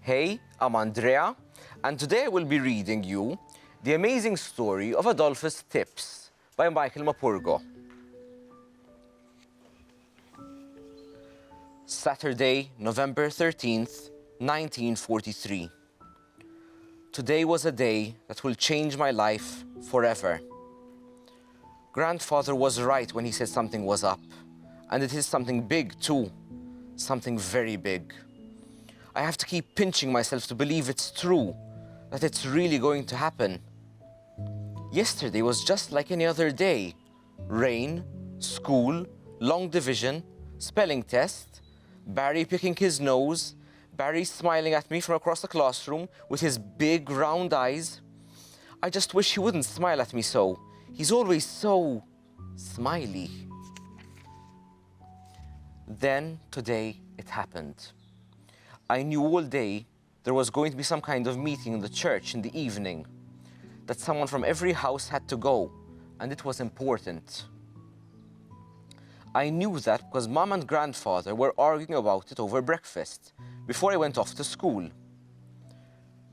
Hey, I'm Andrea, and today I will be reading you The Amazing Story of Adolphus Tips by Morpurgo. Saturday, November 13th, 1943. Today was a day that will change my life forever. Grandfather was right when he said something was up, and it is something big too, something very big. I have to keep pinching myself to believe it's true, that it's really going to happen. Yesterday was just like any other day. Rain, school, long division, spelling test, Barry picking his nose, Barry smiling at me from across the classroom with his big round eyes. I just wish he wouldn't smile at me so. He's always so smiley. Then today it happened. I knew all day there was going to be some kind of meeting in the church in the evening, that someone from every house had to go, and it was important. I knew that because Mom and Grandfather were arguing about it over breakfast before I went off to school.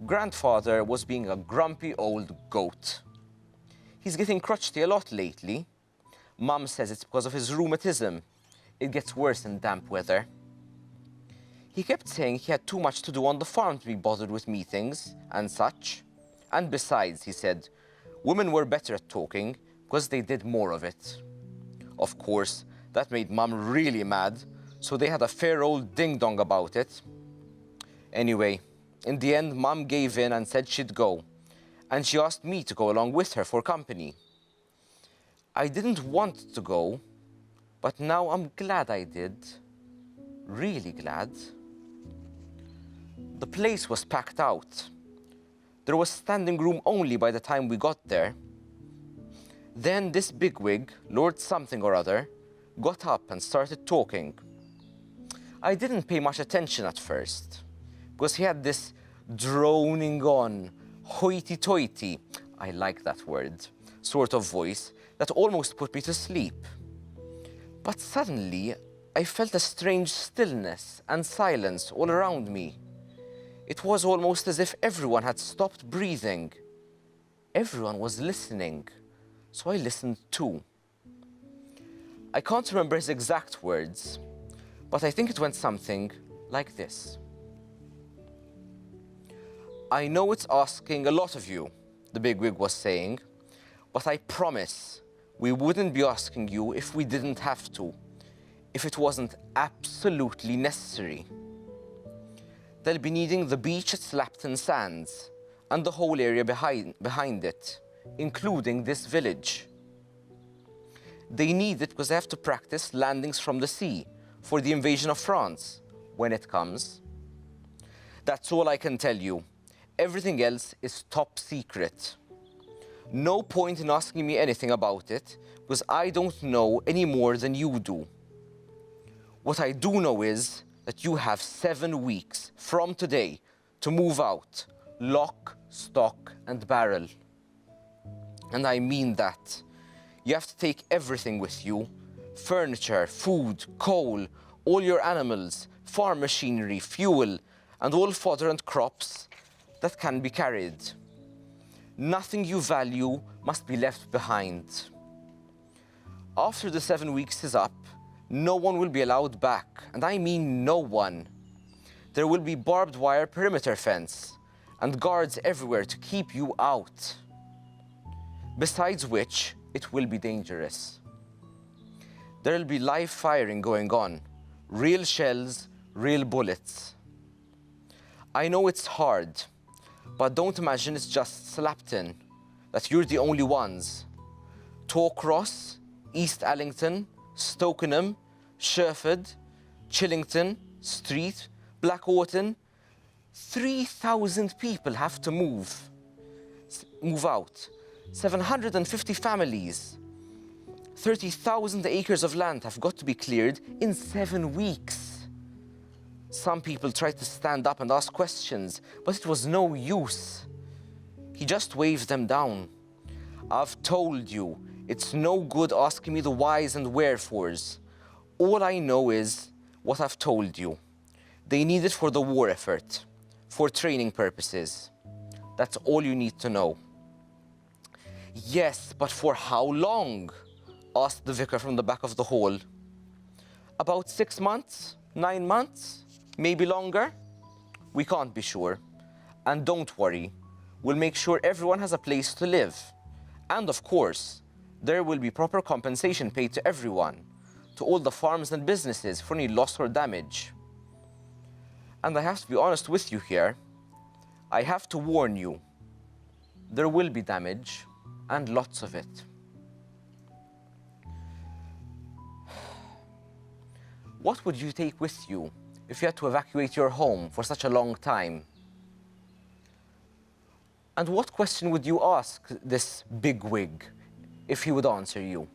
Grandfather was being a grumpy old goat. He's getting crotchety a lot lately. Mom says it's because of his rheumatism. It gets worse in damp weather. He kept saying he had too much to do on the farm to be bothered with meetings and such. And besides, he said, women were better at talking because they did more of it. Of course, that made Mum really mad, so they had a fair old ding-dong about it. Anyway, in the end, Mum gave in and said she'd go, and she asked me to go along with her for company. I didn't want to go, but now I'm glad I did. Really glad. The place was packed out. There was standing room only by the time we got there. Then this bigwig, Lord something or other, got up and started talking. I didn't pay much attention at first, because he had this droning on, hoity-toity, I like that word, sort of voice that almost put me to sleep. But suddenly, I felt a strange stillness and silence all around me. It was almost as if everyone had stopped breathing. Everyone was listening, so I listened too. I can't remember his exact words, but I think it went something like this. I know it's asking a lot of you, the bigwig was saying, but I promise we wouldn't be asking you if we didn't have to, if it wasn't absolutely necessary. They'll be needing the beach at Slapton Sands and the whole area behind it, including this village. They need it because they have to practice landings from the sea for the invasion of France when it comes. That's all I can tell you. Everything else is top secret. No point in asking me anything about it because I don't know any more than you do. What I do know is that you have 7 weeks from today to move out, lock, stock, and barrel. And I mean that. You have to take everything with you: furniture, food, coal, all your animals, farm machinery, fuel, and all fodder and crops that can be carried. Nothing you value must be left behind. After the 7 weeks is up, no one will be allowed back, and I mean no one. There will be barbed wire perimeter fence and guards everywhere to keep you out. Besides which, it will be dangerous. There will be live firing going on, real shells, real bullets. I know it's hard, but don't imagine it's just Slapton, that you're the only ones. Torcross, East Allington, Stokenham, Sherford, Chillington, Street, Blackawton, 3,000 people have to move out. 750 families. 30,000 acres of land have got to be cleared in 7 weeks. Some people tried to stand up and ask questions, but it was no use. He just waved them down. I've told you, it's no good asking me the whys and wherefores. All I know is what I've told you. They need it for the war effort, for training purposes. That's all you need to know. Yes, but for how long? Asked the vicar from the back of the hall. About 6 months, 9 months, maybe longer? We can't be sure. And don't worry, we'll make sure everyone has a place to live. And of course, there will be proper compensation paid to everyone, to all the farms and businesses for any loss or damage. And I have to be honest with you here. I have to warn you, there will be damage, and lots of it. What would you take with you if you had to evacuate your home for such a long time? And what question would you ask this bigwig if he would answer you?